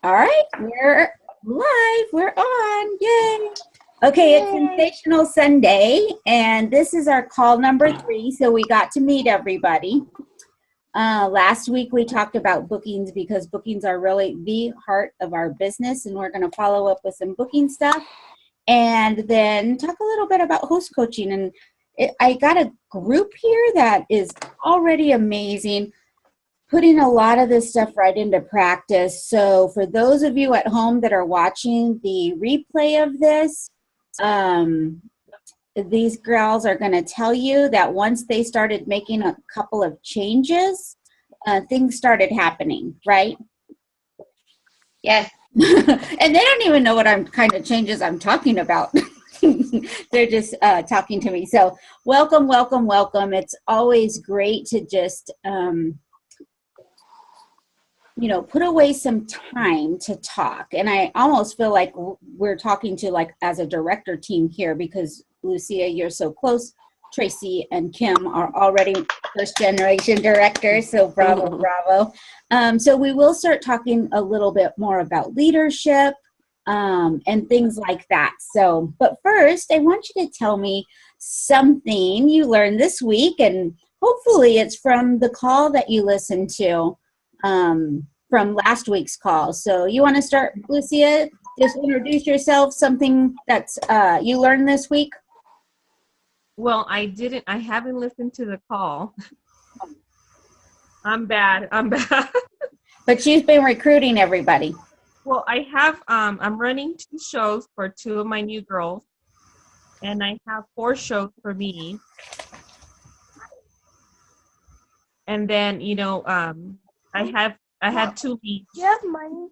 All right, we're live. We're on. Yay. Okay, it's Yay. Sensational Sunday, and this is our call number 3. So we got to meet everybody. Last week we talked about bookings because bookings are really the heart of our business, and we're going to follow up with some booking stuff and then talk a little bit about host coaching. And I got a group here that is already amazing, putting a lot of this stuff right into practice. So for those of you at home that are watching the replay of this, these girls are going to tell you that once they started making a couple of changes, things started happening, right? Yes. And they don't even know what kind of changes I'm talking about. They're just talking to me. So welcome, welcome, welcome. It's always great to just put away some time to talk. And I almost feel like we're talking to like as a director team here because Lucia, you're so close. Tracy and Kim are already first generation directors. So bravo, bravo. So we will start talking a little bit more about leadership and things like that. So, but first I want you to tell me something you learned this week, and hopefully it's from the call that you listened to. From last week's call. So you want to start, Lucia? Just introduce yourself, something that's you learned this week. Well, I haven't listened to the call. I'm bad. But you've been recruiting everybody. Well, I have, I'm running 2 shows for 2 of my new girls, and I have 4 shows for me. And then, I had 2 leads. Do you have money?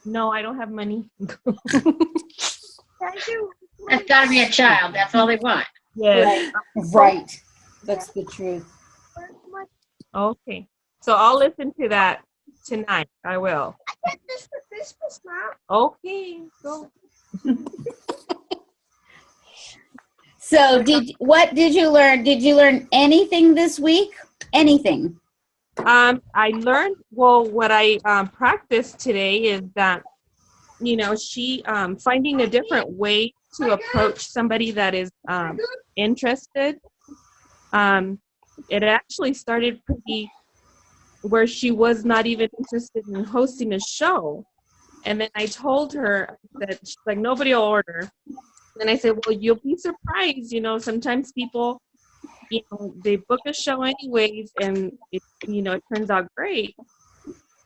No, I don't have money. That's got to be a child. That's all they want. Yes. Right. That's the truth. Okay. So I'll listen to that tonight. I will. I get this for Christmas, Mom. Okay. Go. So what did you learn? Did you learn anything this week? Anything? I learned, what I practiced today is that, she finding a different way to approach somebody that is interested. It actually started pretty where she was not even interested in hosting a show. And then I told her that she's like, nobody will order. And I said, well, you'll be surprised, sometimes people, they book a show anyways, and it turns out great.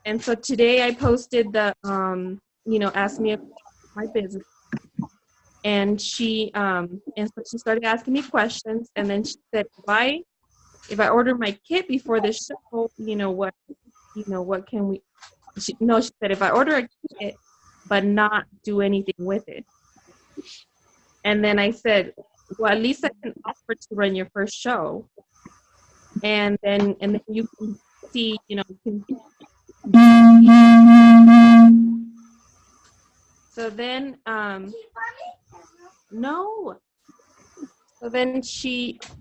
And so today I posted the, ask me about my business. And she, and so she started asking me questions. And then she said, if I order my kit before the show, what can we, she said, if I order a kit, but not do anything with it. And then I said, well, at least I can offer to run your first show. And then you can see, so then, no. So then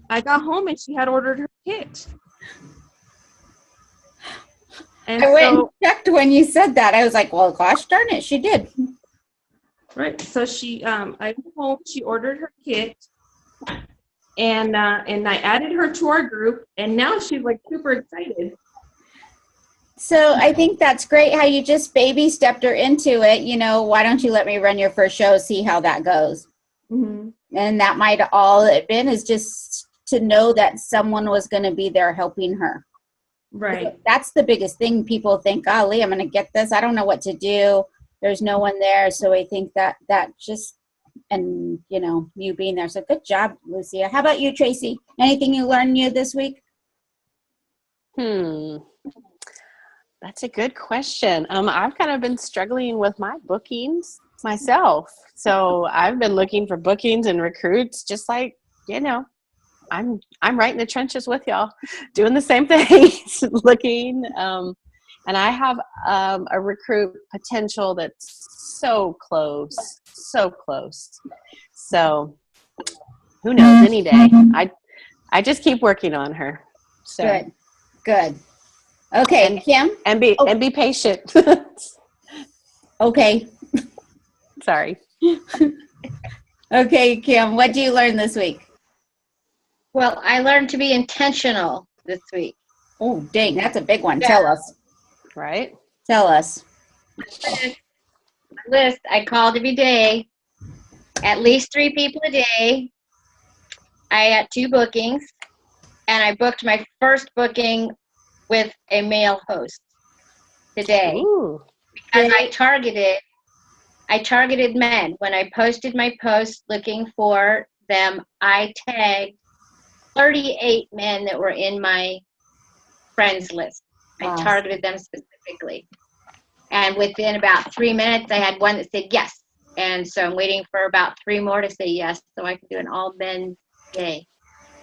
I got home and she had ordered her kit. And I went and checked when you said that. I was like, well, gosh darn it, she did. Right. So I went home, she ordered her kit, and I added her to our group, and now she's like super excited. So I think that's great how you just baby stepped her into it. Why don't you let me run your first show, see how that goes? Mm-hmm. And that might all it been is just to know that someone was going to be there helping her. Right. That's the biggest thing. People think, golly, I'm going to get this. I don't know what to do. There's no one there. So I think that just, and you being there. So good job, Lucia. How about you, Tracy? Anything you learned new this week? That's a good question. I've kind of been struggling with my bookings myself. So I've been looking for bookings and recruits, just like, I'm right in the trenches with y'all, doing the same thing, looking. And I have a recruit potential that's so close. So who knows, any day. I just keep working on her. So. Good. Okay, Kim? And be patient. Okay. Sorry. Okay, Kim, what do you learn this week? Well, I learned to be intentional this week. Oh, dang, that's a big one. Yeah. Tell us. Right? Tell us. List I called every day, at least 3 people a day. I had 2 bookings, and I booked my first booking with a male host today. Ooh. Because I targeted men. When I posted my post looking for them, I tagged 38 men that were in my friends list. Wow. I targeted them specifically. And within about 3 minutes, I had one that said yes. And so I'm waiting for about 3 more to say yes so I can do an all men day.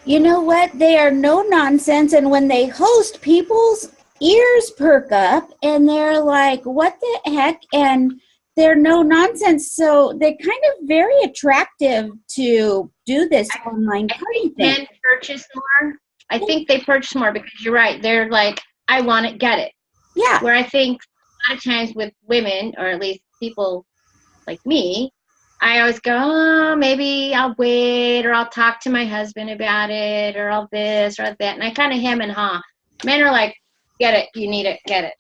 You know what? They are no nonsense. And when they host, people's ears perk up and they're like, what the heck? And they're no nonsense. So they're kind of very attractive to do this online party thing. Men purchase more. I think they purchase more because you're right. They're like, I want it, get it. Yeah. Where I think a lot of times with women, or at least people like me, I always go, oh, maybe I'll wait, or I'll talk to my husband about it, or I'll this or that. And I kind of hem and haw. Men are like, get it, you need it, get it.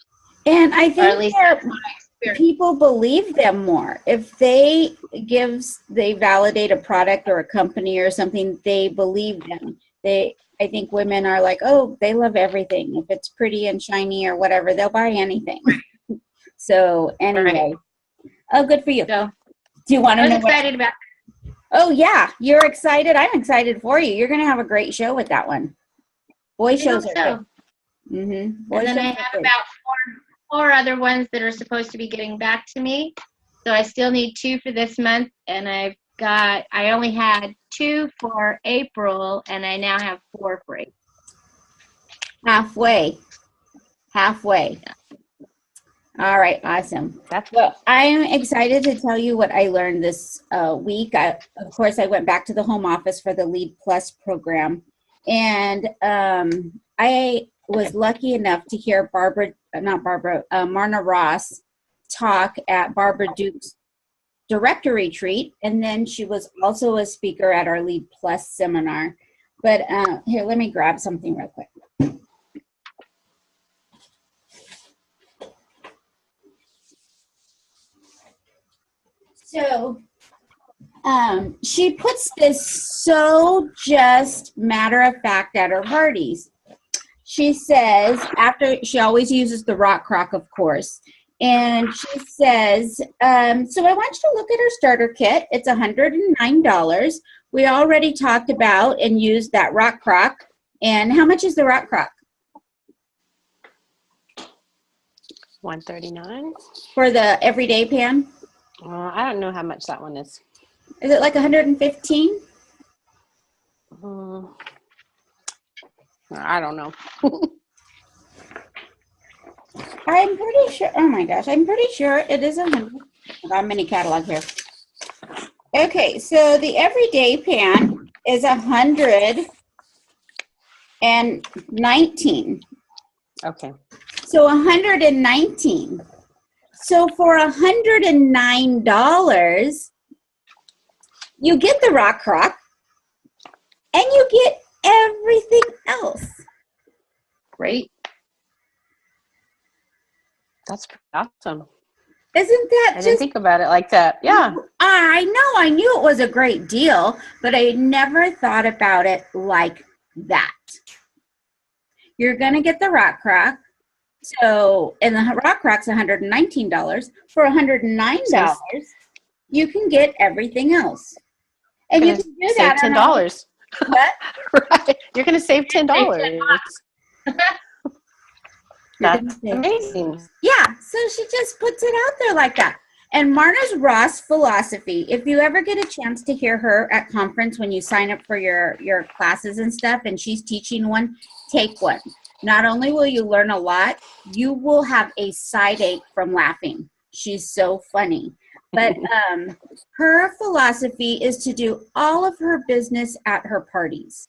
And I Or at think least that that's my experience. people believe them more. If they validate a product or a company or something, they believe them. I think women are like, oh, they love everything. If it's pretty and shiny or whatever, they'll buy anything. So anyway, oh, good for you. So Do you want I to was know excited about it. Oh, yeah. You're excited. I'm excited for you. You're going to have a great show with that one. Boy shows are So. good. Mm-hmm. And then I have about four other ones that are supposed to be getting back to me. So I still need 2 for this month, and I only had 2 for April, and I now have 4 for April. Halfway. Yeah. All right, awesome. Well, I'm excited to tell you what I learned this week. Of course, I went back to the home office for the Lead Plus program, and I was lucky enough to hear Marna Ross talk at Barbara Duke's director retreat, and then she was also a speaker at our Lead Plus seminar. But here, let me grab something real quick. So she puts this so just matter of fact at her parties. She says, she always uses the rock crock, of course, and she says, so I want you to look at her starter kit. It's $109. We already talked about and used that rock crock. And how much is the rock crock? $139 for the everyday pan. I don't know how much that one is. Is it like 115? I don't know. I'm pretty sure. Oh my gosh, I'm pretty sure it is 100. I got a mini catalog here. Okay, so the everyday pan is 119. Okay. So 119. So for $109, you get the rock crock, and you get everything else. Great. That's pretty awesome. Isn't that I didn't think about it like that. Yeah. I know. I knew it was a great deal, but I never thought about it like that. You're going to get the rock crock. So, and the rock crock's $119. For $109, you can get everything else. And you can do that. Save $10. What? Right. You're going to save $10. That's amazing. Yeah, so she just puts it out there like that. And Marna's Ross philosophy, if you ever get a chance to hear her at conference when you sign up for your classes and stuff, and she's teaching one, take one. Not only will you learn a lot, you will have a side ache from laughing. She's so funny. But her philosophy is to do all of her business at her parties.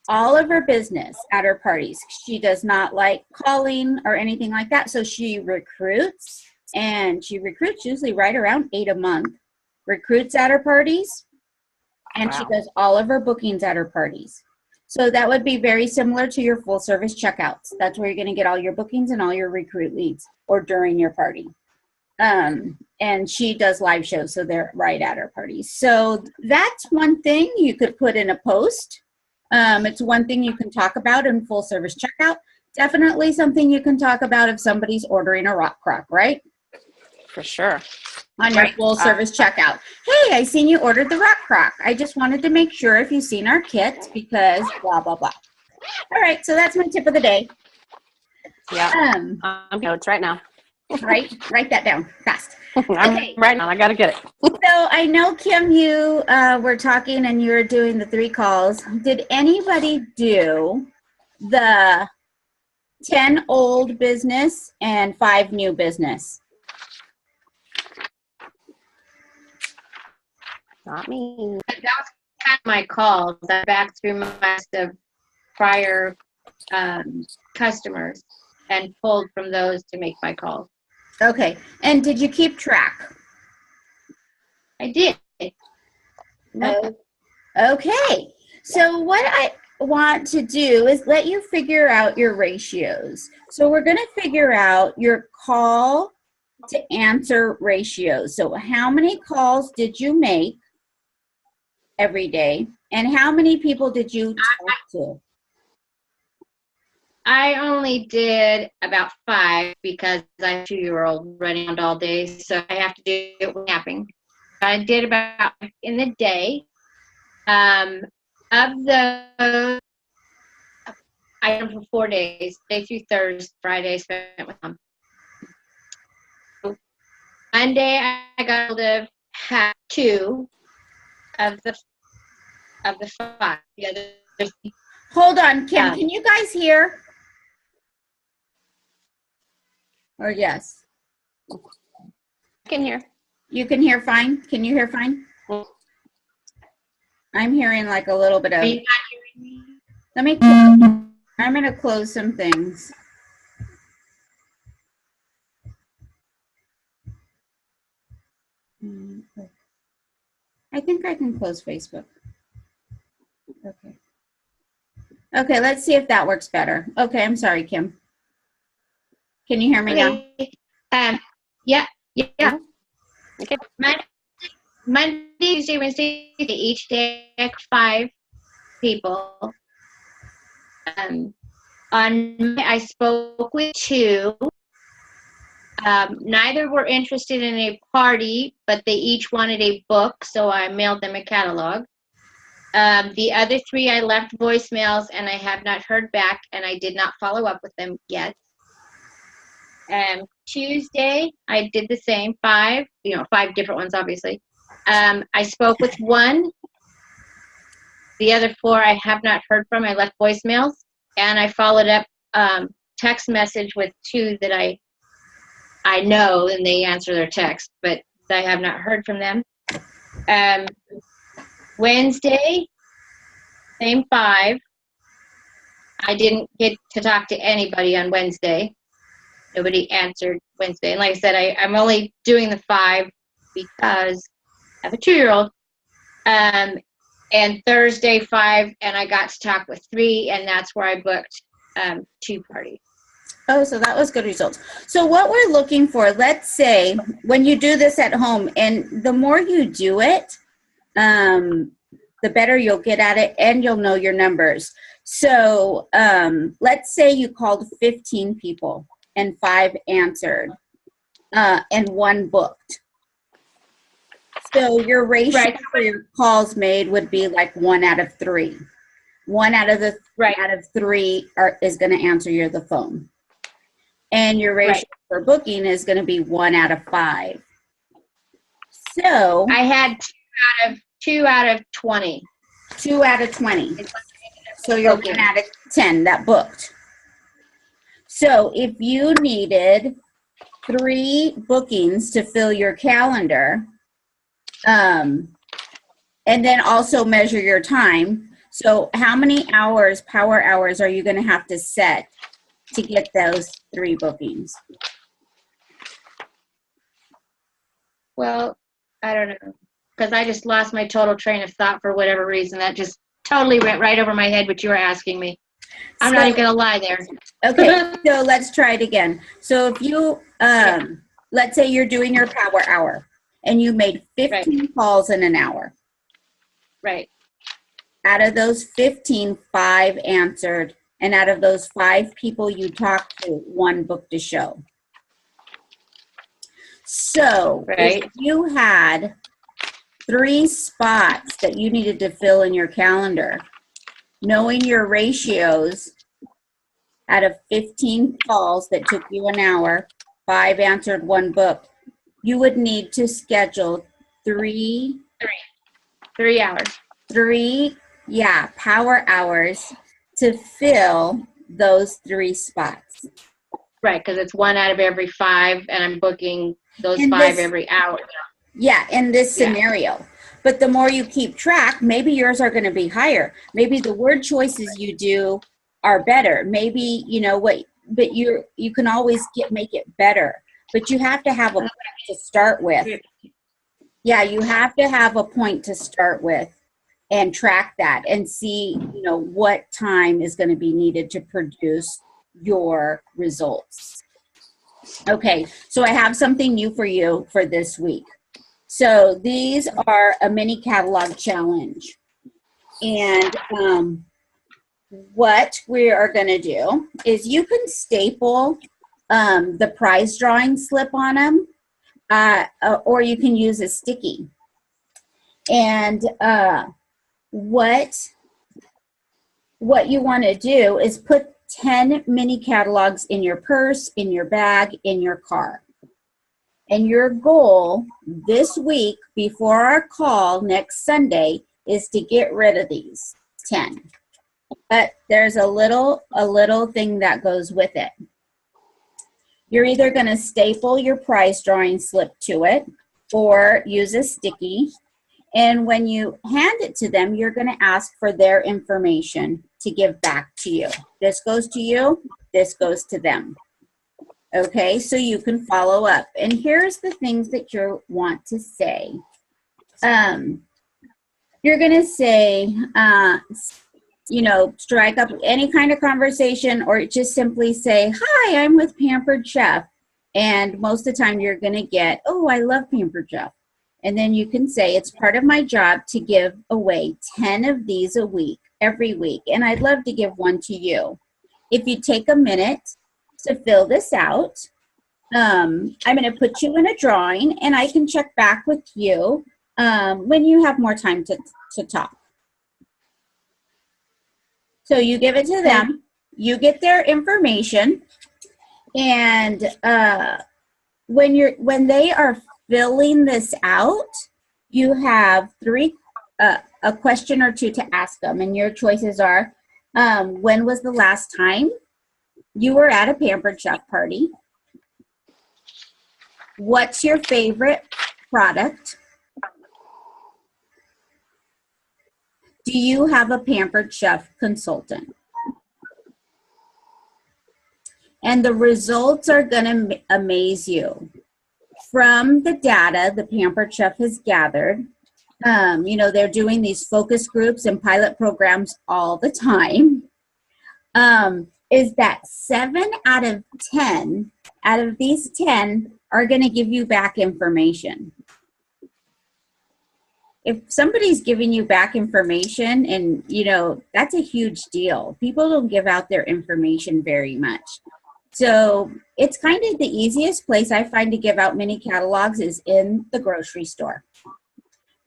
All of her business at her parties. She does not like calling or anything like that. So she recruits and she recruits usually right around 8 a month, recruits at her parties, and she Wow. does all of her bookings at her parties. So that would be very similar to your full service checkouts. That's where you're going to get all your bookings and all your recruit leads, or during your party. And she does live shows, so they're right at her parties. So that's one thing you could put in a post. It's one thing you can talk about in full service checkout. Definitely something you can talk about if somebody's ordering a rock crock, right? For sure. On your full service checkout. Hey, I seen you ordered the rock crock. I just wanted to make sure if you've seen our kit because blah, blah, blah. All right, so that's my tip of the day. Yeah. I'm notes right now. Write that down fast. I'm Okay. right now. I got to get it. So I know, Kim, you were talking and you were doing the 3 calls. Did anybody do the 10 old business and 5 new business? Not me. That was kind of my calls. I backed through my list of prior customers and pulled from those to make my calls. Okay. And did you keep track? I did. Okay. So what I want to do is let you figure out your ratios. So we're going to figure out your call to answer ratios. So how many calls did you make every day? And how many people did you talk to? I only did about 5 because I have a 2-year-old running around all day, so I have to do it with napping. I did about in the day. Of the, I did for 4 days, Day through Thursday, Friday spent with them. Monday I got hold of 2 of the 5. The other, Hold on, Kim. Can you guys hear? Or yes? I can hear. You can hear fine? Can you hear fine? I'm hearing like a little bit of. are you not hearing me? Let me. I'm going to close some things. I think I can close Facebook. Okay. Okay, let's see if that works better. Okay, I'm sorry, Kim. Can you hear me now? Yeah. Okay. Monday, Tuesday, Wednesday, each day 5 people. On Monday, I spoke with 2. Neither were interested in a party, but they each wanted a book, so I mailed them a catalog. The other 3, I left voicemails, and I have not heard back, and I did not follow up with them yet. Tuesday, I did the same, 5 different ones, obviously. I spoke with 1. The other 4 I have not heard from. I left voicemails, and I followed up text message with 2 that I know, and they answer their text, but I have not heard from them. Wednesday, same 5. I didn't get to talk to anybody on Wednesday. Nobody answered Wednesday. And like I said, I'm only doing the 5 because I have a 2-year-old. And Thursday, 5, and I got to talk with 3, and that's where I booked 2 parties. Oh, so that was good results. So what we're looking for, let's say when you do this at home, and the more you do it, the better you'll get at it, and you'll know your numbers. So let's say you called 15 people and 5 answered and 1 booked. So your ratio for your calls made would be like 1 out of 3. 1 out of the out of 3 is going to answer the phone. And your ratio for booking is going to be 1 out of 5. So I had 2 out of 20. 2 out of 20. So you're 1 out of 10 that booked. So if you needed 3 bookings to fill your calendar, and then also measure your time. So how many hours, power hours, are you going to have to set to get those 3 bookings? Well, I don't know, because I just lost my total train of thought for whatever reason. That just totally went right over my head what you were asking me. I'm not even going to lie there. Okay, so let's try it again. So if you, let's say you're doing your power hour and you made 15 calls in an hour. Right. Out of those 15, 5 answered. And out of those 5 people you talked to, 1 booked a show. So if you had 3 spots that you needed to fill in your calendar, knowing your ratios, out of 15 calls that took you an hour, 5 answered, 1 booked, you would need to schedule 3 hours. 3 power hours to fill those 3 spots. Right, because it's 1 out of every 5, and I'm booking those 5 every hour. Yeah, in this scenario. But the more you keep track, maybe yours are going to be higher. Maybe the word choices you do are better. Maybe, you know what, but you can always make it better. But you have to have a point to start with. Yeah, you have to have a point to start with and track that and see, you know, what time is going to be needed to produce your results. Okay, so I have something new for you for this week. So these are a mini catalog challenge. And what we are going to do is you can staple the prize drawing slip on them, or you can use a sticky. And what you want to do is put 10 mini catalogs in your purse, in your bag, in your car. And your goal this week before our call next Sunday is to get rid of these 10. But there's a little thing that goes with it. You're either going to staple your prize drawing slip to it or use a sticky. And when you hand it to them, you're going to ask for their information to give back to you. This goes to you, this goes to them. Okay, so you can follow up. And here's the things that you want to say. You're going to say, you know, strike up any kind of conversation or just simply say, hi, I'm with Pampered Chef. And most of the time you're going to get, oh, I love Pampered Chef. And then you can say, it's part of my job to give away 10 of these a week, every week. And I'd love to give one to you. If you take a minute to fill this out, I'm going to put you in a drawing and I can check back with you when you have more time to talk. So you give it to them, you get their information, and when they are filling this out, you have a question or 2 to ask them, and your choices are, when was the last time you were at a Pampered Chef party? What's your favorite product? Do you have a Pampered Chef consultant? And the results are going to amaze you. From the data the Pampered Chef has gathered, you know, they're doing these focus groups and pilot programs all the time, is that 7 out of 10, out of these 10 are going to give you back information. If somebody's giving you back information, and, you know, that's a huge deal. People don't give out their information very much. So it's kind of the easiest place I find to give out mini catalogs is in the grocery store.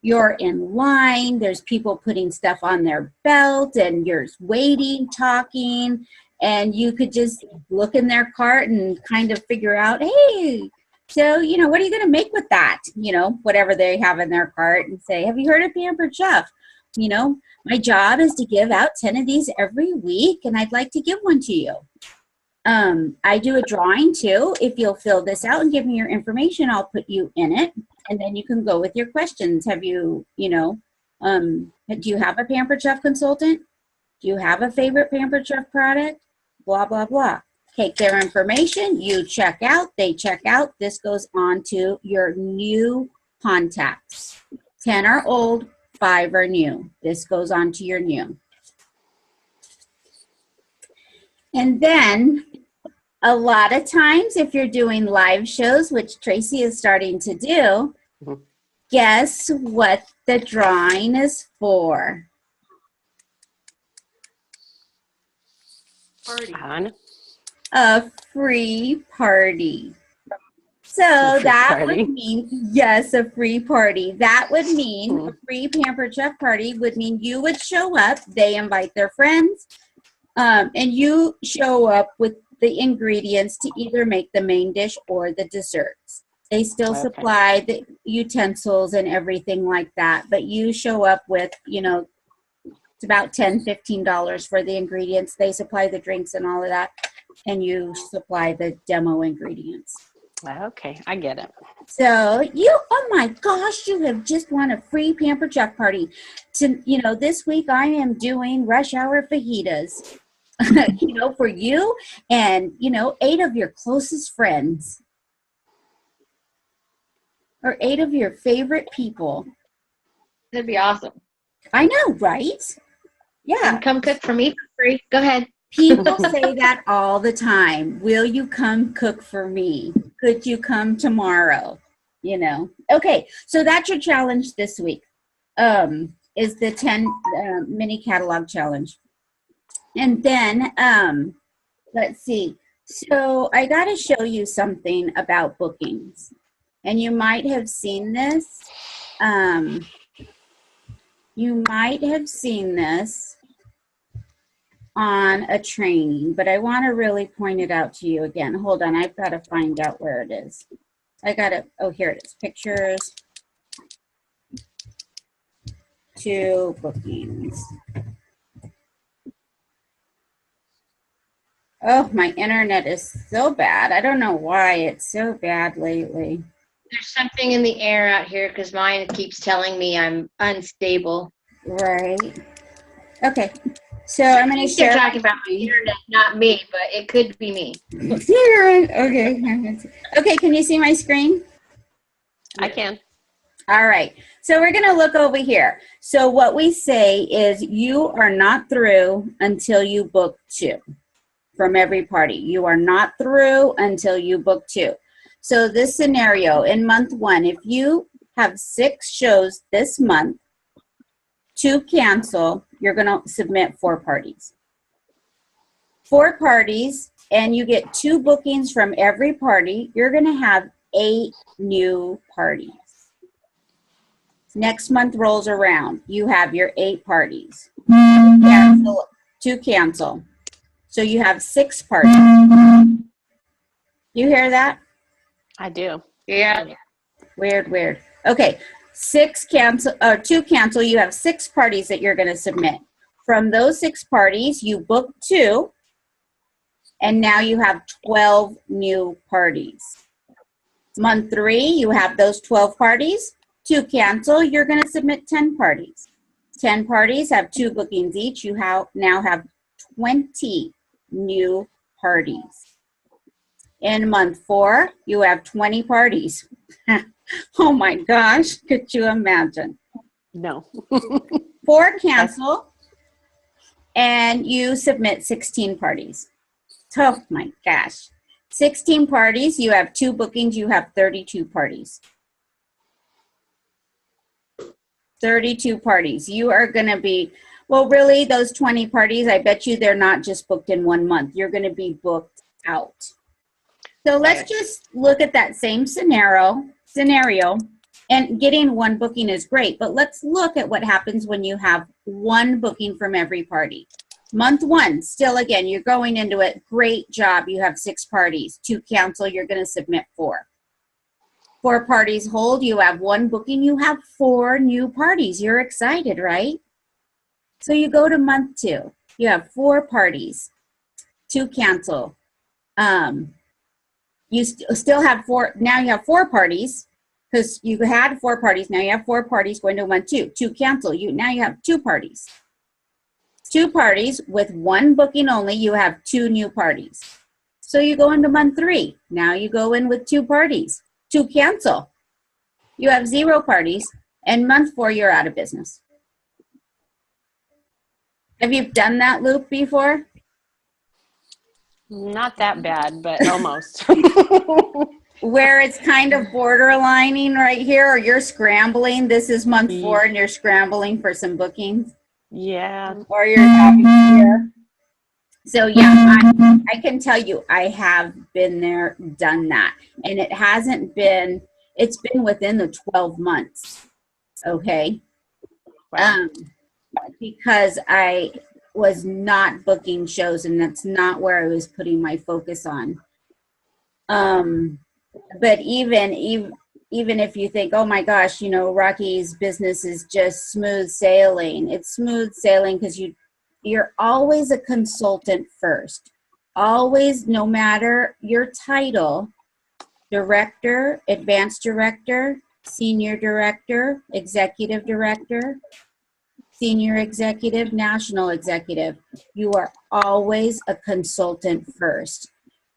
You're in line, there's people putting stuff on their belt, and you're waiting, talking, and you could just look in their cart and kind of figure out, hey, so, you know, what are you going to make with that? You know, whatever they have in their cart, and say, have you heard of Pampered Chef? You know, my job is to give out 10 of these every week, and I'd like to give one to you. I do a drawing too. If you'll fill this out and give me your information, I'll put you in it, and then you can go with your questions. Have you, you know, do you have a Pampered Chef consultant? Do you have a favorite Pampered Chef product? Blah, blah, blah. Take their information, you check out, they check out. This goes on to your new contacts. 10 are old, 5 are new. This goes on to your new. And then a lot of times if you're doing live shows, which Tracy is starting to do, Mhm. guess what the drawing is for? Party. On. A free party. So A free that party. would mean, yes, a free party. That would mean Hmm. a free Pampered Chef party would mean you would show up, they invite their friends, and you show up with the ingredients to either make the main dish or the desserts. They still Okay. supply the utensils and everything like that, but you show up with, you know, it's about $10, $15 for the ingredients. They supply the drinks and all of that, and you supply the demo ingredients. Okay, I get it. So oh my gosh, you have just won a free Pampered Chef party. This week I am doing rush hour fajitas, for you and, 8 of your closest friends or 8 of your favorite people. That'd be awesome. I know, right? Yeah. And come cook for me for free. Go ahead. People say that all the time. Will you come cook for me? Could you come tomorrow? Okay, so that's your challenge this week, is the 10 mini catalog challenge. And then, let's see. So I got to show you something about bookings. And you might have seen this. You might have seen this on a training, but I want to really point it out to you again. Hold on, I've got to find out where it is. Here it is. Pictures to bookings. Oh, my internet is so bad. I don't know why it's so bad lately. There's something in the air out here because mine keeps telling me I'm unstable. Right. Okay. So I'm going to They're share. talking about the internet, not me, but it could be me. Okay. Okay, can you see my screen? I can. All right. So we're going to look over here. So what we say is you are not through until you book 2 from every party. You are not through until you book 2. So this scenario in month 1, if you have 6 shows this month, 2 cancel, you're going to submit 4 parties. 4 parties, and you get 2 bookings from every party, you're going to have 8 new parties. Next month rolls around, you have your 8 parties. 2 cancel. So you have 6 parties. You hear that? I do. Yeah. Weird. Okay. 2 cancel, you have 6 parties that you're going to submit. From those 6 parties, you book 2, and now you have 12 new parties. Month 3, you have those 12 parties. 2 cancel, you're going to submit 10 parties. 10 parties have 2 bookings each. You now have 20 new parties. In month 4, you have 20 parties. Oh my gosh, could you imagine? No. 4 cancel, and you submit 16 parties. Oh my gosh. 16 parties, you have 2 bookings, you have 32 parties. 32 parties. You are going to be, well, really, those 20 parties, I bet you they're not just booked in 1 month. You're going to be booked out. So let's just look at that same scenario, and getting 1 booking is great, but let's look at what happens when you have 1 booking from every party. Month 1, still again, you're going into it. Great job. You have 6 parties. 2 cancel, you're going to submit 4. 4 parties hold, you have 1 booking, you have 4 new parties. You're excited, right? So you go to month 2, you have 4 parties, 2 cancel. You still have 4, now you have 4 parties, because you had 4 parties, now you have 4 parties going to month 2. 2 cancel, now you have 2 parties. 2 parties with 1 booking only, you have 2 new parties. So you go into month 3, now you go in with 2 parties. 2 cancel. you have 0 parties, and month 4, you're out of business. Have you done that loop before? Not that bad, but almost. Where it's kind of borderlining right here, or you're scrambling. This is month 4 and you're scrambling for some bookings. Yeah. Or you're having here. So yeah, I can tell you I have been there, done that. And it hasn't been, it's been within the 12 months. Okay. Wow. Because I was not booking shows, and that's not where I was putting my focus on. But even if you think, oh my gosh, you know, Rocky's business is just smooth sailing. It's smooth sailing because you're always a consultant first. Always, no matter your title, director, advanced director, senior director, executive director, senior executive, national executive, you are always a consultant first.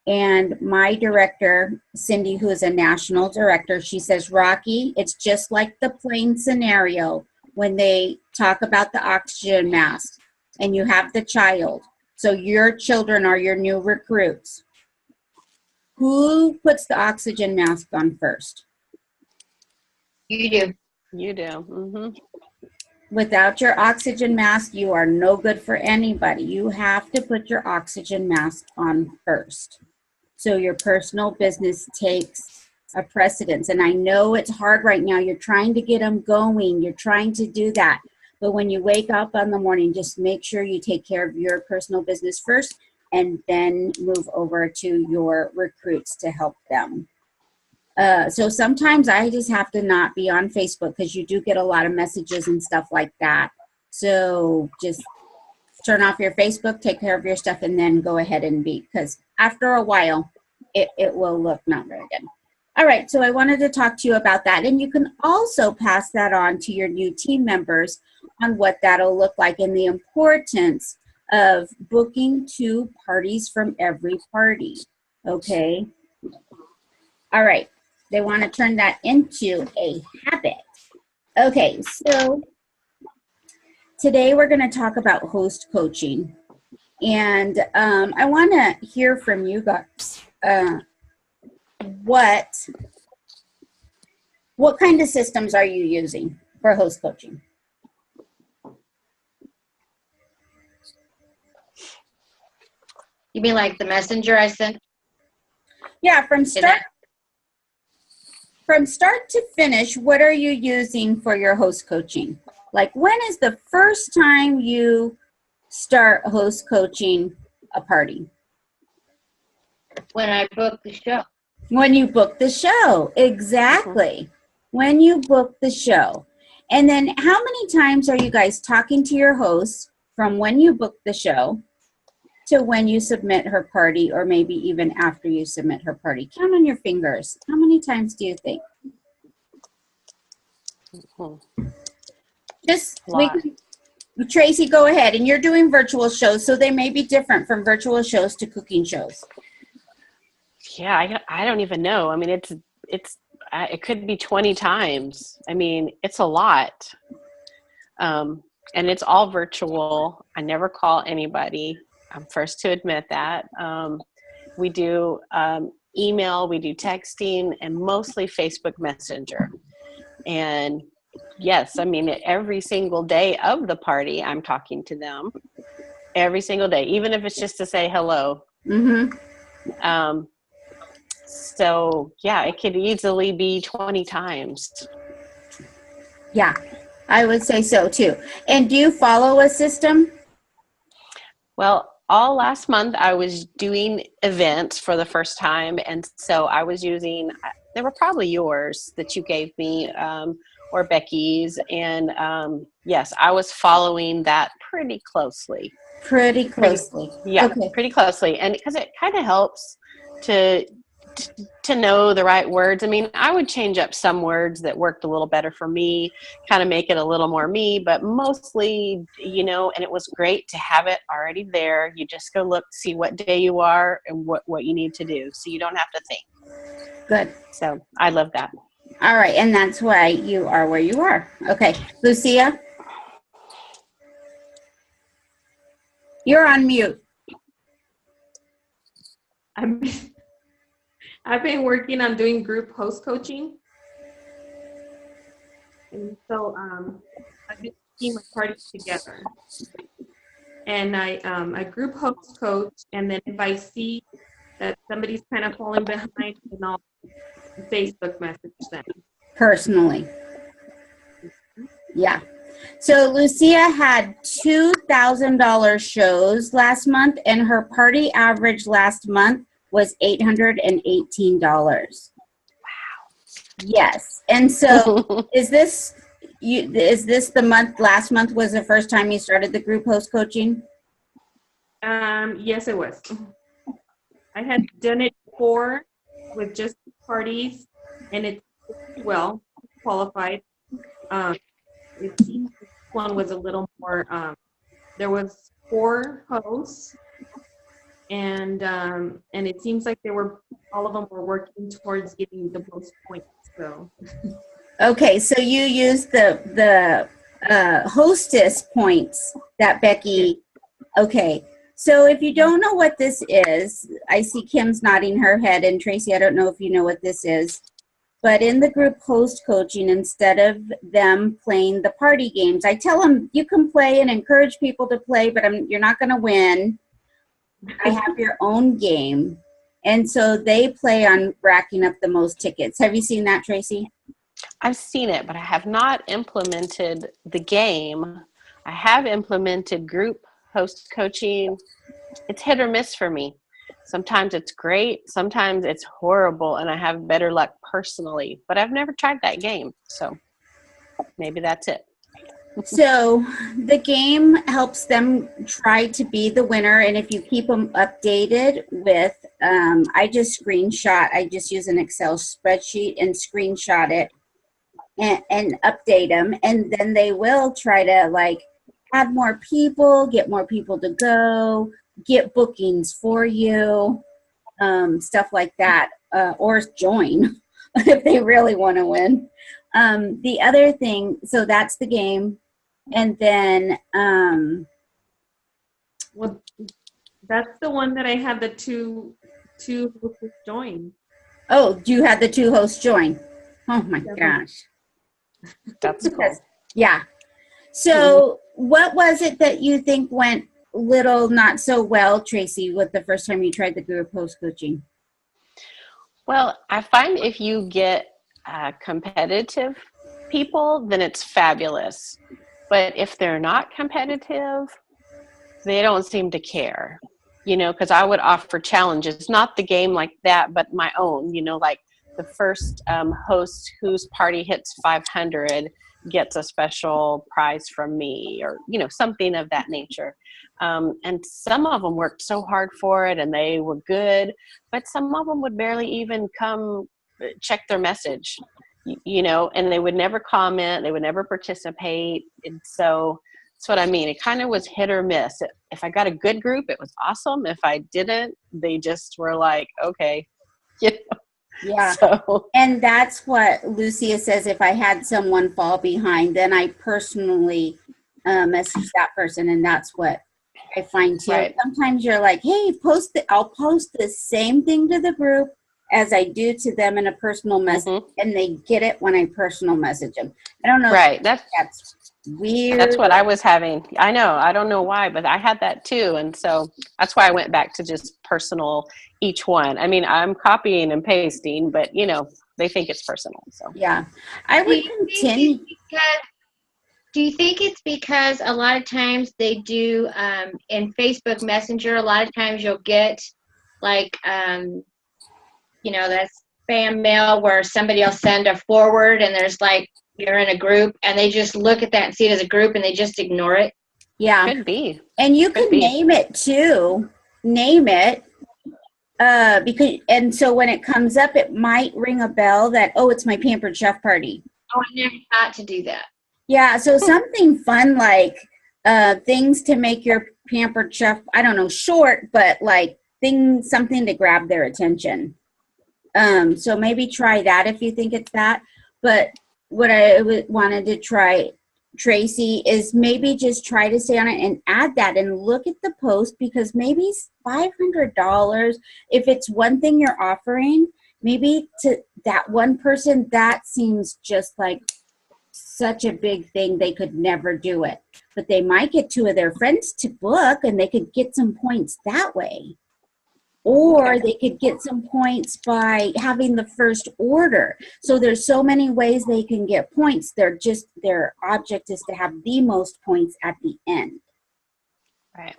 And my director, Cindy, who is a national director, she says, Rocky, it's just like the plane scenario when they talk about the oxygen mask and you have the child. So your children are your new recruits. Who puts the oxygen mask on first? You do. You do. Mm-hmm. Without your oxygen mask, you are no good for anybody. You have to put your oxygen mask on first. So your personal business takes a precedence. And I know it's hard right now. You're trying to get them going. You're trying to do that. But when you wake up in the morning, just make sure you take care of your personal business first and then move over to your recruits to help them. So sometimes I just have to not be on Facebook because you do get a lot of messages and stuff like that. So just turn off your Facebook, take care of your stuff, and then go ahead and be, because after a while, it will look not very good. All right, so I wanted to talk to you about that. And you can also pass that on to your new team members on what that'll look like and the importance of booking 2 parties from every party, okay? All right, they want to turn that into a habit. Okay, so today we're going to talk about host coaching. And I want to hear from you guys. What kind of systems are you using for host coaching? You mean like the messenger I sent? Yeah, from start to finish, what are you using for your host coaching? Like, when is the first time you start host coaching a party? When I booked the show. When you book the show, exactly. When you book the show. And then how many times are you guys talking to your host from when you book the show to when you submit her party, or maybe even after you submit her party? Count on your fingers. How many times do you think? Just, Tracy, go ahead. And you're doing virtual shows, so they may be different from virtual shows to cooking shows. Yeah, I don't even know. I mean, it could be 20 times. I mean, it's a lot. And it's all virtual. I never call anybody. I'm first to admit that. We do email, we do texting, and mostly Facebook Messenger. And yes, I mean, every single day of the party, I'm talking to them. Every single day, even if it's just to say hello. Mm-hmm. So, yeah, it could easily be 20 times. Yeah, I would say so, too. And do you follow a system? Well, all last month I was doing events for the first time. And so I was using, they were probably yours that you gave me, or Becky's. And yes, I was following that pretty closely. Pretty closely. Yeah, okay. Pretty closely. And because it kind of helps to know the right words. I mean, I would change up some words that worked a little better for me, kind of make it a little more me, but mostly, you know, and it was great to have it already there. You just go look, see what day you are and what you need to do. So you don't have to think. Good. So I love that. All right, and that's why you are where you are. Okay, Lucia, you're on mute. I've been, I've been working on doing group host coaching. And so I've been keeping my parties together. And I group host coach, and then if I see that somebody's kind of falling behind, then I'll Facebook message them. Personally. Yeah. So Lucia had $2,000 shows last month, and her party average last month was $818. Wow. Yes. And so is this last month was the first time you started the group host coaching? Yes, it was. I had done it before with just parties, and it's well qualified. It seems this one was a little more. There was 4 hosts, and it seems like all of them were working towards getting the most points. So. Okay, so you used the hostess points that Becky. Okay, so if you don't know what this is, I see Kim's nodding her head, and Tracy, I don't know if you know what this is. But in the group host coaching, instead of them playing the party games, I tell them you can play and encourage people to play, but you're not going to win. I have your own game. And so they play on racking up the most tickets. Have you seen that, Tracy? I've seen it, but I have not implemented the game. I have implemented group host coaching. It's hit or miss for me. Sometimes it's great. Sometimes it's horrible, and I have better luck personally. But I've never tried that game, so maybe that's it. So the game helps them try to be the winner, and if you keep them updated with, I just use an Excel spreadsheet and screenshot it and update them, and then they will try to like add more people, get more people to go, get bookings for you, stuff like that, or join if they really want to win. The other thing, so that's the game. And then, well, that's the one that I had the two hosts join. Oh, you had the 2 hosts join. Oh my gosh. That's cool. Yeah. So what was it that you think went little not so well, Tracy, with the first time you tried the group host coaching? Well, I find if you get competitive people, then it's fabulous. But if they're not competitive, they don't seem to care, because I would offer challenges, not the game like that, but my own, like the first host whose party hits 500 gets a special prize from me, or, something of that nature. And some of them worked so hard for it and they were good, but some of them would barely even come check their message. And they would never comment, they would never participate. And so that's what I mean. It kind of was hit or miss. If I got a good group, it was awesome. If I didn't, they just were like, okay. Yeah. So. And that's what Lucia says. If I had someone fall behind, then I personally message that person. And that's what I find too. Right. Sometimes you're like, hey, I'll post the same thing to the group as I do to them in a personal message, and they get it when I personal message them. I don't know. Right. That's weird. That's what I was having. I know. I don't know why, but I had that too. And so that's why I went back to just personal each one. I mean, I'm copying and pasting, but they think it's personal. So yeah, I would continue. Do you think it's because a lot of times they do in Facebook Messenger, a lot of times you'll get like, that spam mail where somebody will send a forward and there's like, you're in a group and they just look at that and see it as a group and they just ignore it? Yeah. Could be. And you can name it too. Name it. And so when it comes up, it might ring a bell that, oh, it's my Pampered Chef party. Oh, I never thought to do that. Yeah, so something fun like things to make your Pampered Chef, I don't know, short, but like something to grab their attention. So maybe try that if you think it's that. But what I wanted to try, Tracy, is maybe just try to stay on it and add that and look at the post, because maybe $500, if it's one thing you're offering, maybe to that one person, that seems just like such a big thing, they could never do it. But they might get two of their friends to book and they could get some points that way. Or they could get some points by having the first order. So there's so many ways they can get points. Their object is to have the most points at the end. Right.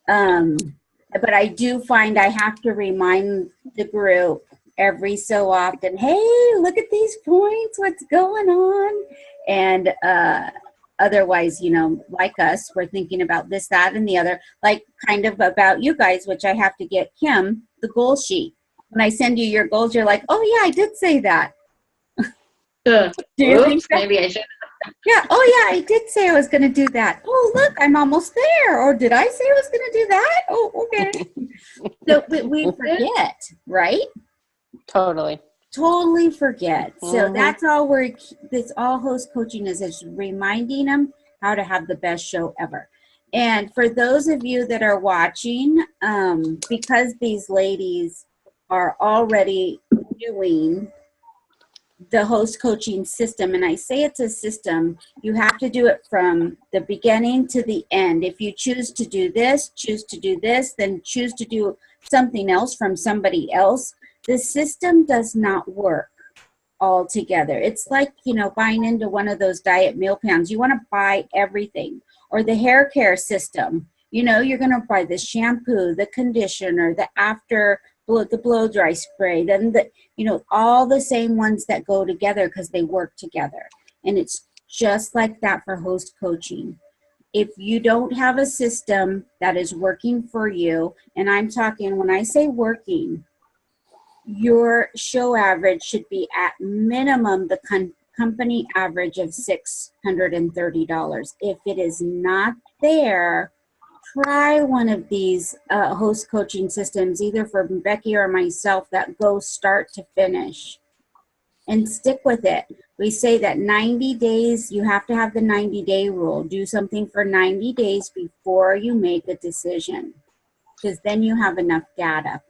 But I do find I have to remind the group every so often, hey, look at these points, what's going on? And otherwise, you know, like us, we're thinking about this, that, and the other, like kind of about you guys, which I have to get Kim the goal sheet. When I send you your goals, you're like, oh yeah, I did say that. Do you think that? Maybe I should. Yeah, oh yeah, I did say I was going to do that. Oh, look, I'm almost there. Or did I say I was going to do that? Oh, okay. So we forget, right? Totally forget. So that's all that's all host coaching is reminding them how to have the best show ever. And for those of you that are watching, because these ladies are already doing the host coaching system, and I say it's a system, you have to do it from the beginning to the end. If you choose to do this, then choose to do something else from somebody else, the system does not work all together. It's like, you know, buying into one of those diet meal plans. You want to buy everything. Or the hair care system. You know, you're going to buy the shampoo, the conditioner, the blow dry spray, then all the same ones that go together because they work together. And it's just like that for host coaching. If you don't have a system that is working for you, and I'm talking, when I say working, your show average should be at minimum the company average of $630. If it is not there, try one of these host coaching systems, either for Becky or myself, that go start to finish, and stick with it. We say that 90 days, you have to have the 90-day rule. Do something for 90 days before you make a decision, because then you have enough data.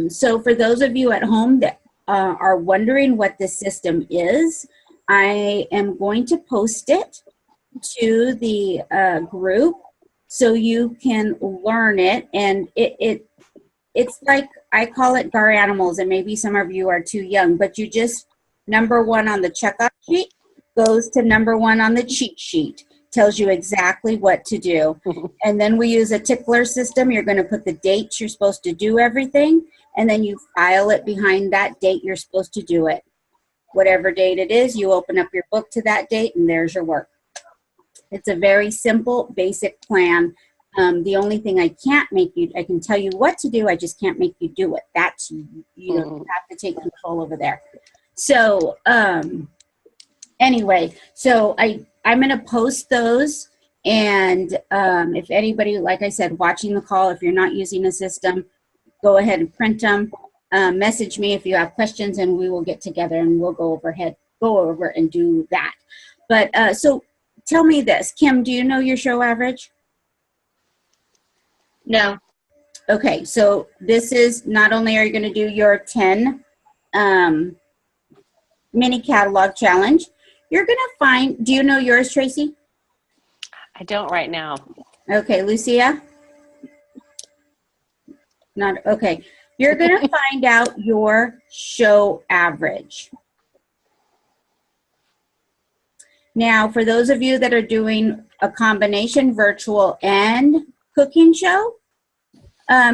So for those of you at home that are wondering what the system is, I am going to post it to the group so you can learn it. And it's like, I call it GAR Animals, and maybe some of you are too young, but you just, number one on the checkoff sheet goes to number one on the cheat sheet. Tells you exactly what to do. And then we use a tickler system. You're going to put the dates you're supposed to do everything, and then you file it behind that date you're supposed to do it. Whatever date it is, you open up your book to that date, and there's your work. It's a very simple, basic plan. The only thing I can tell you what to do, I just can't make you do it. That's, you have to take control over there. So anyway, so I'm going to post those, and if anybody, like I said, watching the call, if you're not using a system, go ahead and print them. Message me if you have questions, and we will get together and we'll go over and do that. But so tell me this, Kim, do you know your show average? No. Okay, so this is, not only are you going to do your 10 mini catalog challenge, you're going to find, do you know yours, Tracy? I don't right now. Okay, Lucia? Not, okay. You're going to find out your show average. Now, for those of you that are doing a combination virtual and cooking show,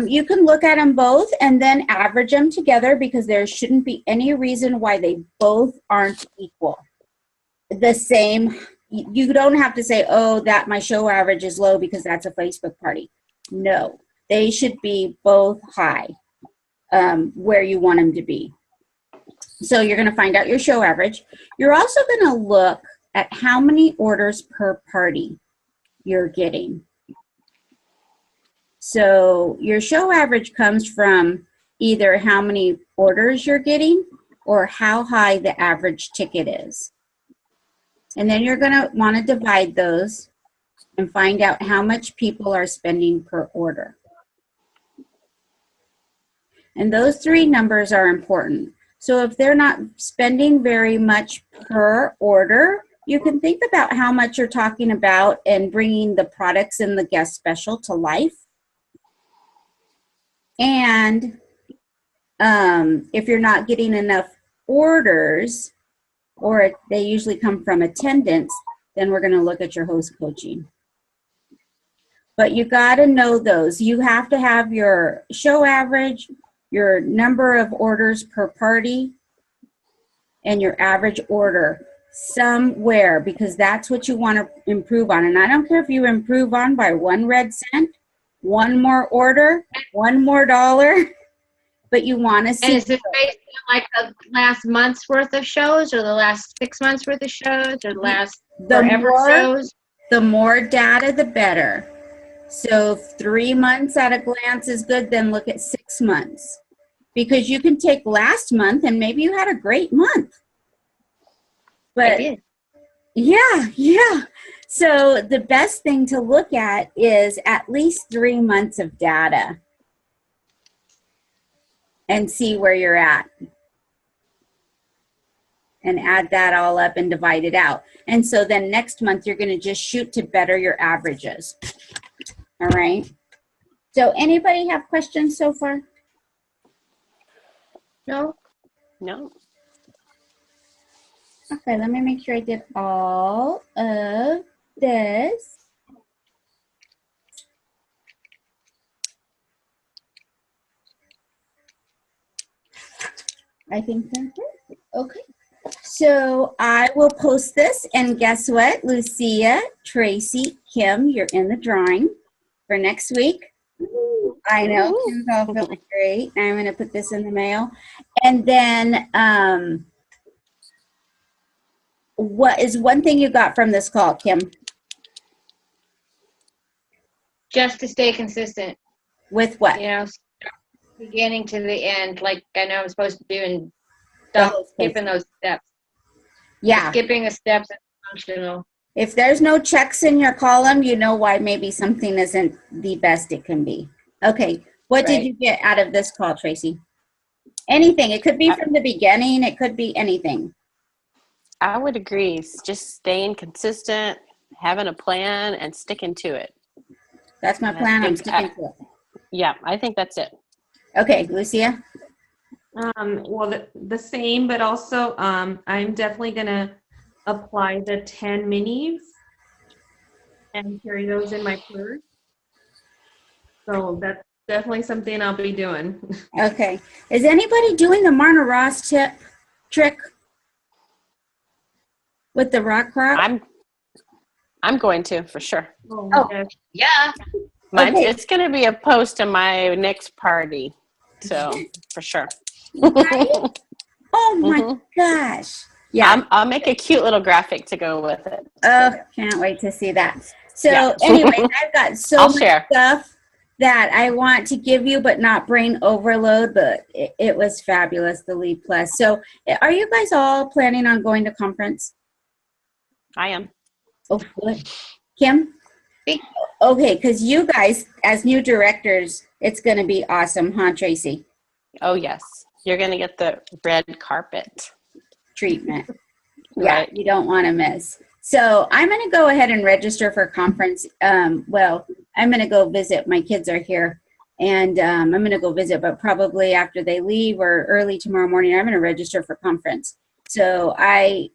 you can look at them both and then average them together, because there shouldn't be any reason why they both aren't equal. The same, you don't have to say, oh, that my show average is low because that's a Facebook party. No, they should be both high, where you want them to be. So you're going to find out your show average. You're also going to look at how many orders per party you're getting. So your show average comes from either how many orders you're getting, or how high the average ticket is. And then you're going to want to divide those and find out how much people are spending per order. And those three numbers are important. So if they're not spending very much per order, you can think about how much you're talking about and bringing the products in the guest special to life. And if you're not getting enough orders, or they usually come from attendance, then we're going to look at your host coaching. But you got to know those. You have to have your show average, your number of orders per party, and your average order somewhere, because that's what you want to improve on. And I don't care if you improve on by 1 red cent, 1 more order, $1 more, but you want to see. And is it based on like the last month's worth of shows, or the last 6 months worth of shows, or the last forever shows? The more data, the better. So if 3 months at a glance is good, then look at 6 months. Because you can take last month and maybe you had a great month. But yeah. So the best thing to look at is at least 3 months of data and see where you're at. And add that all up and divide it out. And so then next month you're going to just shoot to better your averages. All right. So anybody have questions so far? No. Okay, let me make sure I did all of this. I think that's it. Okay. So I will post this, and guess what? Lucia, Tracy, Kim, you're in the drawing for next week. I know, Kim's all feeling great. I'm going to put this in the mail. And then what is one thing you got from this call, Kim? Just to stay consistent. With what? You know, beginning to the end, like I know I'm supposed to do, and skipping those steps. Yeah. Skipping the steps is functional. If there's no checks in your column, you know why maybe something isn't the best it can be. Okay. What did you get out of this call, Tracy? Anything. It could be from the beginning. It could be anything. I would agree. Just staying consistent, having a plan, and sticking to it. That's my plan. I'm sticking to it. Yeah, I think that's it. Okay, Lucia? Well, the same, but also I'm definitely going to apply the 10 minis and carry those in my purse. So that's definitely something I'll be doing. Okay. Is anybody doing the Marna Ross trick with the rock crop? I'm going to, for sure. Oh. Yeah. Okay. It's going to be a post in my next party. So, for sure. Right? Oh my gosh. Yeah. I'll make a cute little graphic to go with it. Oh, can't wait to see that. So Yeah. anyway, I've got so much share. stuff that I want to give you, but not brain overload, but it was fabulous, the Lead Plus. So are you guys all planning on going to conference? I am. Oh, good. Kim? Okay, because you guys, as new directors, it's going to be awesome, huh, Tracy? Oh, yes. You're going to get the red carpet treatment. Right. Yeah, you don't want to miss. So I'm going to go ahead and register for conference. Well, I'm going to go visit. My kids are here, and I'm going to go visit, but probably after they leave or early tomorrow morning, I'm going to register for conference. So I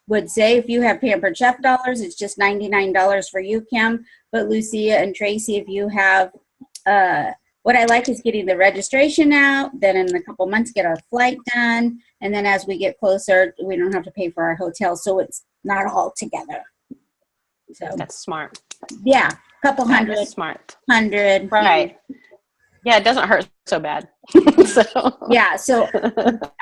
would say if you have Pampered Chef dollars, it's just $99 for you, Kim. But Lucia and Tracy, if you have, what I like is getting the registration out, then in a couple months get our flight done, and then as we get closer, we don't have to pay for our hotel, so it's not all together. So That's smart. yeah, a couple That hundred, is smart. Yeah. Right. Yeah, it doesn't hurt so bad. So. Yeah, so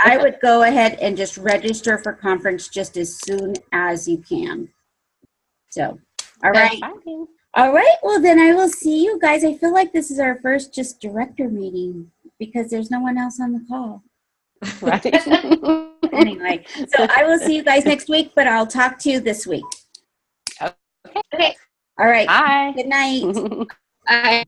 I would go ahead and just register for conference just as soon as you can. So, all right. Exciting. All right, well then I will see you guys. I feel like this is our first just director meeting because there's no one else on the call. Right. Anyway, so I will see you guys next week, but I'll talk to you this week. Okay. All right. Bye. Good night. Bye.